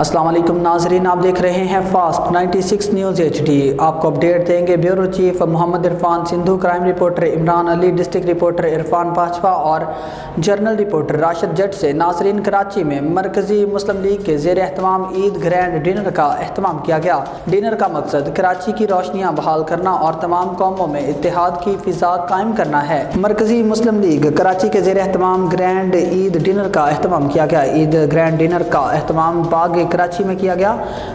अस्सलाम वालेकुम नाजरीन, आप देख रहे हैं फास्ट 96 न्यूज़ HD। आपको अपडेट देंगे bureau chief Mohammad Irfan Sindhu, crime reporter Imran Ali, district reporter Irfan Bajwa और जर्नल रिपोर्टर राशिद जट से। नाजरीन, कराची में मरकज़ी मुस्लिम लीग के ज़ेर एहतमाम ईद ग्रैंड डिनर का अहतमाम किया गया। डिनर का मकसद कराची की रोशनियाँ बहाल करना और तमाम कौमों में इत्तेहाद की फ़िज़ा कायम करना है। मरकज़ी मुस्लिम लीग कराची के ज़ेर एहतमाम ग्रैंड ईद डिनर का अहतमाम किया गया। ईद ग्रैंड डिनर का अहतमाम बाग कराची में किया गया,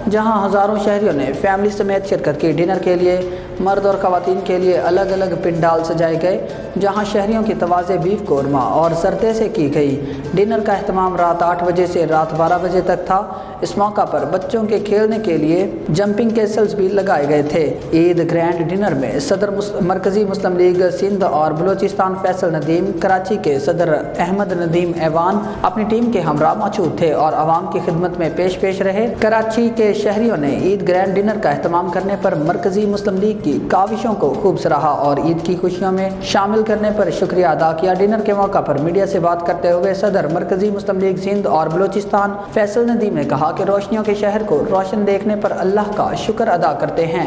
जहां हज़ारों शहरियों ने फैमिली समेत शिरकत की। डिनर के लिए मर्द और ख़वातीन के लिए अलग अलग पिंडाल सजाए गए, जहां शहरियों की तवाज़े बीफ कोरमा और सरदे से की गई। डिनर का अहतमाम रात 8 बजे से रात 12 बजे तक था। इस मौका पर बच्चों के खेलने के लिए जंपिंग कैसल्स भी लगाए गए थे। ईद ग्रैंड डिनर में सदर मरकज़ी मुस्लिम लीग सिंध और बलूचिस्तान फैसल नदीम, कराची के सदर अहमद नदीम ऐवान अपनी टीम के हमरा मौजूद थे और आवाम की खिदमत में पेश रहे। कराची के शहरियों ने ईद ग्रैंड डिनर का अहतमाम करने पर मरकज़ी मुस्लिम लीग की काविशों को खूब सराहा और ईद की खुशियों में शामिल करने पर शुक्रिया अदा किया। डिनर के मौका पर मीडिया से बात करते हुए सदर मरकज़ी मुस्लिम लीग सिंध और बलूचिस्तान फैसल नदीम ने कहा कि रोशनियों के शहर को रोशन देखने पर अल्लाह का शुक्र अदा करते हैं।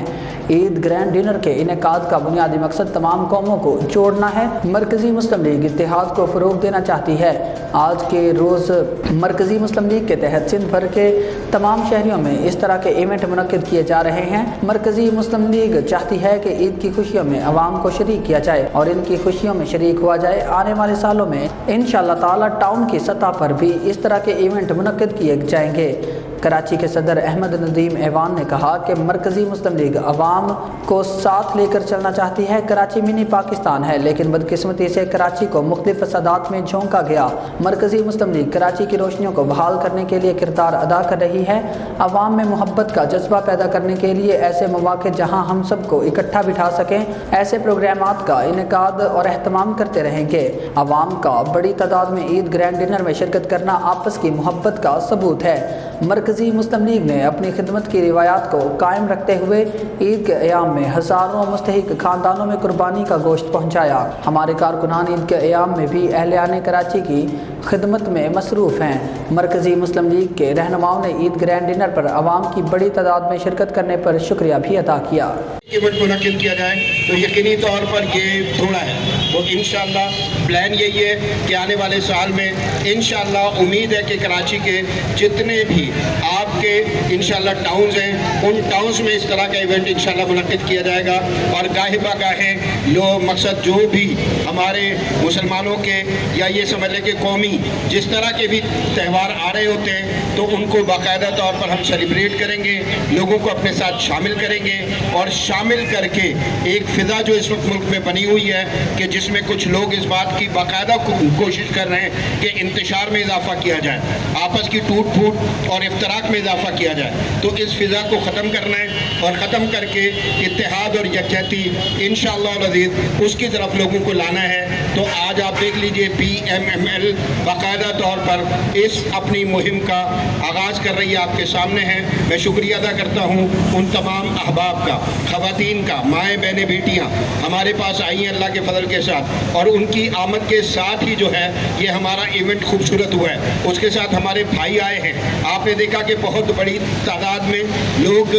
ईद ग्रैंड डिनर के इनेकाद का बुनियादी मकसद तमाम कौमों को जोड़ना है। मरकज़ी मुस्लिम लीग इत्तेहाद को फ़रोग़ देना चाहती है। आज के रोज़ मरकज़ी मुस्लिम लीग के तहत सिंध भर के तमाम शहरियों में इस तरह के इवेंट मुनक्किद किए जा रहे हैं। मरकज़ी मुस्लिम लीग चाहती है कि ईद की खुशियों में अवाम को शरीक किया जाए और इनकी खुशियों में शरीक हुआ जाए। आने वाले सालों में इंशाअल्लाह ताला टाउन की सतह पर भी इस तरह के इवेंट मुनक्किद किए जाएंगे। कराची के सदर अहमद नदीम ऐवान ने कहा कि मरकज़ी मुस्लिम लीग अवाम को साथ लेकर चलना चाहती है। कराची मिनी पाकिस्तान है, लेकिन बदकिस्मती से कराची को मुख्तलिफ फसादात में झोंका गया। मरकज़ी मुस्लिम लीग कराची की रोशनियों को बहाल करने के लिए किरदार अदा कर रही है। अवाम में मोहब्बत का जज्बा पैदा करने के लिए ऐसे मौके जहां हम सबको इकट्ठा बिठा सकें, ऐसे प्रोग्रामात का इनेकाद और अहतमाम करते रहेंगे। अवाम का बड़ी तादाद में ईद ग्रैंड डिनर में शिरकत करना आपस की मोहब्बत का सबूत है। मरकज़ी मुस्लिम लीग ने अपनी खिदमत की रिवायात को कायम रखते हुए ईद के अयाम में हज़ारों मुस्तहिक खानदानों में कुर्बानी का गोश्त पहुँचाया। हमारे कारकुनान ईद के अयाम में भी अहले कराची की खिदमत में मसरूफ़ हैं। मरकज़ी मुस्लिम लीग के रहनुमाओं ने ईद ग्रैंड डिनर पर आवाम की बड़ी तादाद में शिरकत करने पर शुक्रिया भी अदा किया। इवेंट मुनक्किद किया जाए तो यकीनी तौर पर ये थोड़ा है, तो इंशाअल्लाह प्लान यही है कि आने वाले साल में इंशाअल्लाह उम्मीद है कि कराची के जितने भी आपके इंशाअल्लाह टाउन्स हैं, उन टाउन्स में इस तरह का इवेंट इंशाअल्लाह मुनक्किद किया जाएगा। और गाहे बागाहे लोग मकसद जो भी हमारे मुसलमानों के या ये समझ लें कि कौमी जिस तरह के भी त्यौहार आ रहे होते हैं, तो उनको बाकायदा तौर पर हम सेलिब्रेट करेंगे, लोगों को अपने साथ शामिल करेंगे और शामिल करके एक फ़िज़ा जो इस वक्त मुल्क में बनी हुई है कि जिसमें कुछ लोग इस बात की बाकायदा कोशिश कर रहे हैं कि इंतशार में इजाफा किया जाए, आपस की टूट फूट और इफ्तराक में इजाफा किया जाए, तो इस फ़िज़ा को ख़त्म करना है और ख़त्म करके इत्तेहाद और यकजहती इंशाअल्लाह अज़ीज़ उसकी तरफ लोगों को लाना है। तो आज आप देख लीजिए PMML बाकायदा तौर पर इस अपनी मुहिम का आगाज़ कर रही है, आपके सामने है। मैं शुक्रिया अदा करता हूँ उन तमाम अहबाब का, ख़वातीन का, माएँ बहनें बेटियाँ हमारे पास आई हैं अल्लाह के फजल के साथ, और उनकी आमद के साथ ही जो है ये हमारा इवेंट खूबसूरत हुआ है। उसके साथ हमारे भाई आए हैं, आपने देखा कि बहुत बड़ी तादाद में लोग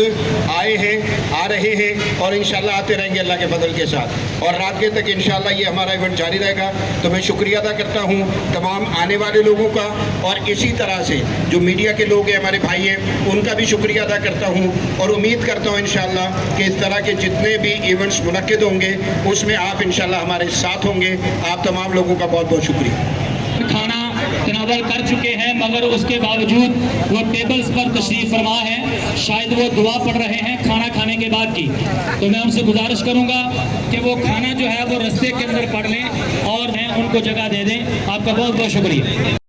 आए हैं, आ रहे हैं और इंशाअल्लाह आते रहेंगे अल्लाह के फजल के साथ, और रात के तक इंशाअल्लाह ये हमारा इवेंट जारी रहेगा। तो मैं शुक्रिया अदा करता हूँ तमाम आने वाले लोगों का, और इसी तरह से जो मीडिया के लोग हैं, हमारे भाई हैं, उनका भी शुक्रिया अदा करता हूँ और उम्मीद करता हूँ इंशाअल्लाह कि इस तरह के जितने भी इवेंट्स मुनक्किद होंगे उसमें आप इंशाअल्लाह हमारे साथ होंगे। आप तमाम लोगों का बहुत बहुत शुक्रिया। खाना तनावल कर चुके हैं, मगर उसके बावजूद वो टेबल्स पर तशरीफ़ फरमा है, शायद वो दुआ पढ़ रहे हैं खाना खाने के बाद की। तो मैं उनसे गुजारिश करूंगा कि वो खाना जो है वो रस्ते के अंदर पढ़ लें और उनको जगह दे दें। आपका बहुत बहुत शुक्रिया।